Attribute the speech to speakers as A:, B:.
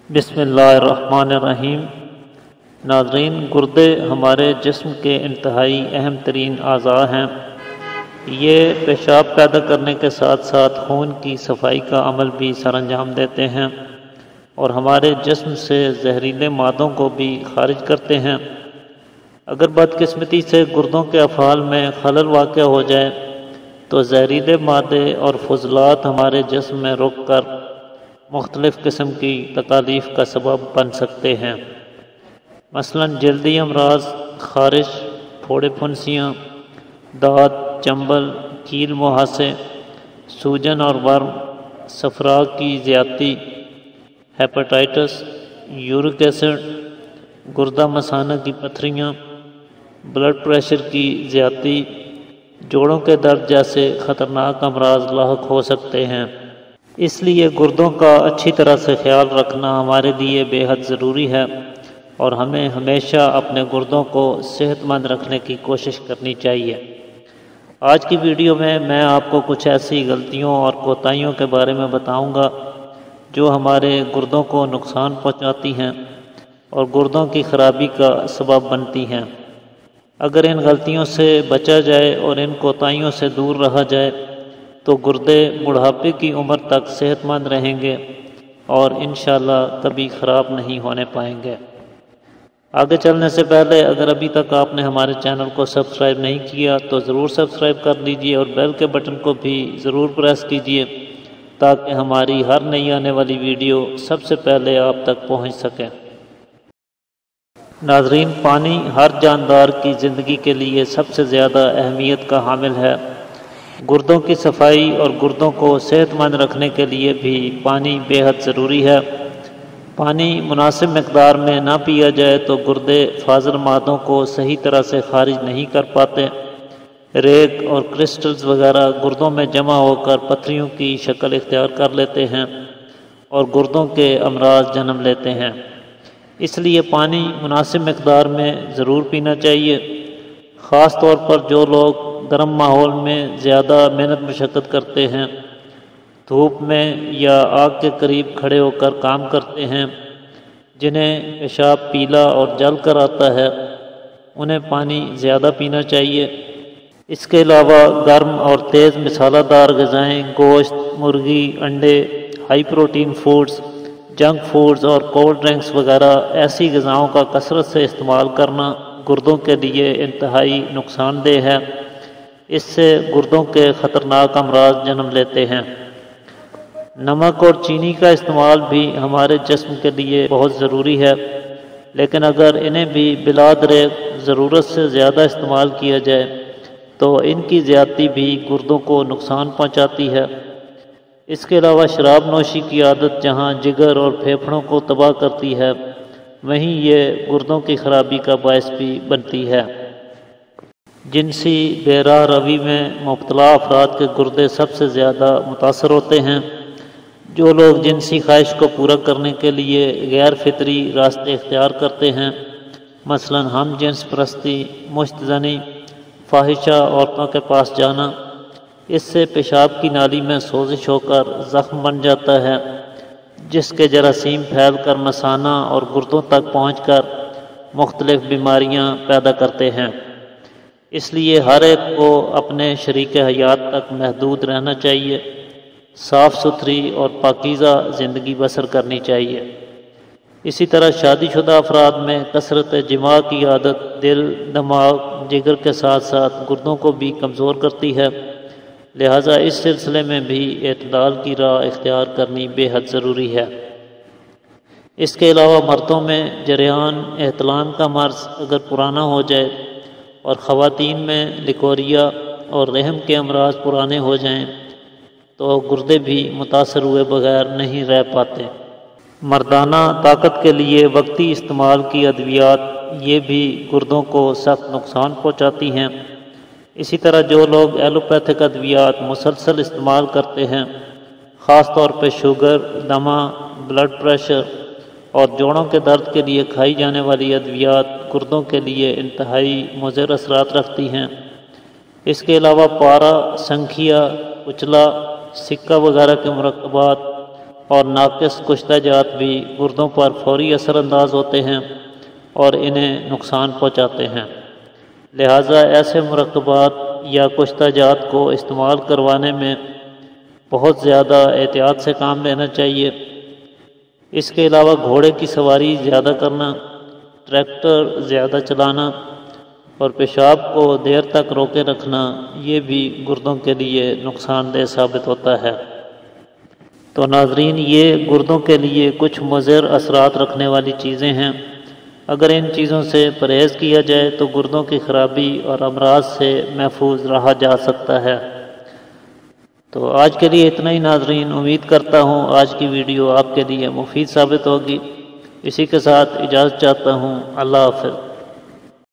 A: بسم اللہ الرحمن الرحیم۔ ناظرین، گردے ہمارے جسم کے انتہائی اہم ترین اعضاء ہیں۔ یہ پیشاب پیدا کرنے کے ساتھ ساتھ خون کی صفائی کا عمل بھی سر انجام دیتے ہیں اور ہمارے جسم سے زہریلے مادوں کو بھی خارج کرتے ہیں۔ اگر بدقسمتی سے گردوں کے افعال میں خلل واقع ہو جائے تو زہریلے مادے اور فضلات ہمارے جسم میں رک کر مختلف قسم کی تکالیف کا سبب بن سکتے ہیں، مثلا جلدی امراض، خارش، پھوڑے پھنسیاں، دانت، چنبل، کیل مہاسے، سوجن اور ورم، صفرا کی زیادتی، ہیپاٹائٹس، یورک ایسڈ، گردہ مثانہ کی پتھریاں، بلڈ پریشر کی زیادتی، جوڑوں کے درد جیسے خطرناک امراض لاحق ہو سکتے ہیں۔ اس لیے گردوں کا اچھی طرح سے خیال رکھنا ہمارے لیے بے حد ضروری ہے اور ہمیں ہمیشہ اپنے گردوں کو صحت مند رکھنے کی کوشش کرنی چاہیے۔ آج کی ویڈیو میں آپ کو کچھ ایسی غلطیوں اور کوتاہیوں کے بارے میں بتاؤں گا جو ہمارے گردوں کو نقصان پہنچاتی ہیں اور گردوں کی خرابی کا سبب بنتی ہیں۔ اگر ان غلطیوں سے بچا جائے اور ان کوتاہیوں سے دور رہا جائے تو گردے بڑھاپے کی عمر تک صحت مند رہیں گے اور انشاءاللہ کبھی خراب نہیں ہونے پائیں گے۔ آگے چلنے سے پہلے اگر ابھی تک آپ نے ہمارے چینل کو سبسکرائب نہیں کیا تو ضرور سبسکرائب کر لیجئے اور بیل کے بٹن کو بھی ضرور پریس کیجئے تاکہ ہماری ہر نئی آنے والی ویڈیو سب سے پہلے آپ تک پہنچ سکے۔ ناظرین، پانی ہر جاندار کی زندگی کے لیے سب سے زیادہ اہمیت کا حامل ہے۔ گردوں کی صفائی اور گردوں کو صحت مند رکھنے کے لیے بھی پانی بے حد ضروری ہے۔ پانی مناسب مقدار میں نہ پیا جائے تو گردے فاضل مادوں کو صحیح طرح سے خارج نہیں کر پاتے۔ ریگ اور کرسٹلز وغیرہ گردوں میں جمع ہو کر پتھریوں کی شکل اختیار کر لیتے ہیں اور گردوں کے امراض جنم لیتے ہیں۔ اس لیے پانی مناسب مقدار میں ضرور پینا چاہیے۔ خاص طور پر جو لوگ گرم ماحول میں زیادہ محنت مشقت کرتے ہیں، دھوپ میں یا آگ کے قریب کھڑے ہو کر کام کرتے ہیں، جنہیں پیشاب پیلا اور جل کر آتا ہے، انہیں پانی زیادہ پینا چاہیے۔ اس کے علاوہ گرم اور تیز مسالہ دار غذائیں، گوشت، مرغی، انڈے، high protein foods, junk foods اور کولڈ ڈرنکس وغیرہ ایسی غذاؤں کا کثرت سے استعمال کرنا گردوں کے لیے انتہائی نقصان دہ ہے۔ اس سے گردوں کے خطرناک امراض جنم لیتے ہیں۔ نمک اور چینی کا استعمال بھی ہمارے جسم کے لیے بہت ضروری ہے، لیکن اگر انہیں بھی بلا دریغ ضرورت سے زیادہ استعمال کیا جائے تو ان کی زیادتی بھی گردوں کو نقصان پہنچاتی ہے۔ اس کے علاوہ شراب نوشی کی عادت جہاں جگر اور پھیپھڑوں کو تباہ کرتی ہے، وہیں یہ گردوں کی خرابی کا باعث بھی بنتی ہے۔ جنسی بے راہ روی میں مبتلا افراد کے گردے سب سے زیادہ متاثر ہوتے ہیں۔ جو لوگ جنسی خواہش کو پورا کرنے کے لیے غیر فطری راستے اختیار کرتے ہیں، مثلا ہم جنس پرستی، مشت زنی، فاحشہ عورتوں کے پاس جانا، اس سے پیشاب کی نالی میں سوزش ہو کر زخم بن جاتا ہے، جس کے جراثیم پھیل کر مثانہ اور گردوں تک پہنچ کر مختلف بیماریاں پیدا کرتے ہیں۔ اس لیے ہر ایک کو اپنے شریک حیات تک محدود رہنا چاہیے، صاف ستھری اور پاکیزہ زندگی بسر کرنی چاہیے۔ اسی طرح شادی شدہ افراد میں کثرت جماع کی عادت دل، دماغ، جگر کے ساتھ ساتھ گردوں کو بھی کمزور کرتی ہے، لہٰذا اس سلسلے میں بھی اعتدال کی راہ اختیار کرنی بے حد ضروری ہے۔ اس کے علاوہ مردوں میں جریان احتلام کا مرض اگر پرانا ہو جائے اور خواتین میں لیکوریا اور رحم کے امراض پرانے ہو جائیں تو گردے بھی متاثر ہوئے بغیر نہیں رہ پاتے۔ مردانہ طاقت کے لیے وقتی استعمال کی ادویات یہ بھی گردوں کو سخت نقصان پہنچاتی ہیں۔ اسی طرح جو لوگ ایلوپیتھک ادویات مسلسل استعمال کرتے ہیں، خاص طور پہ شوگر، دمہ، بلڈ پریشر اور جوڑوں کے درد کے لیے کھائی جانے والی ادویات گردوں کے لیے انتہائی مضر اثرات رکھتی ہیں۔ اس کے علاوہ پارا، سنکھیا، کچلا، سکہ وغیرہ کے مرکبات اور ناقص کشتہ جات بھی گردوں پر فوری اثر انداز ہوتے ہیں اور انہیں نقصان پہنچاتے ہیں۔ لہٰذا ایسے مرکبات یا کشتہ جات کو استعمال کروانے میں بہت زیادہ احتیاط سے کام لینا چاہیے۔ اس کے علاوہ گھوڑے کی سواری زیادہ کرنا، ٹریکٹر زیادہ چلانا اور پیشاب کو دیر تک روکے رکھنا یہ بھی گردوں کے لیے نقصان دہ ثابت ہوتا ہے۔ تو ناظرین، یہ گردوں کے لیے کچھ مضر اثرات رکھنے والی چیزیں ہیں۔ اگر ان چیزوں سے پرہیز کیا جائے تو گردوں کی خرابی اور امراض سے محفوظ رہا جا سکتا ہے۔ تو آج کے لیے اتنا ہی ناظرین، امید کرتا ہوں آج کی ویڈیو آپ کے لیے مفید ثابت ہوگی۔ اسی کے ساتھ اجازت چاہتا ہوں، اللہ حافظ۔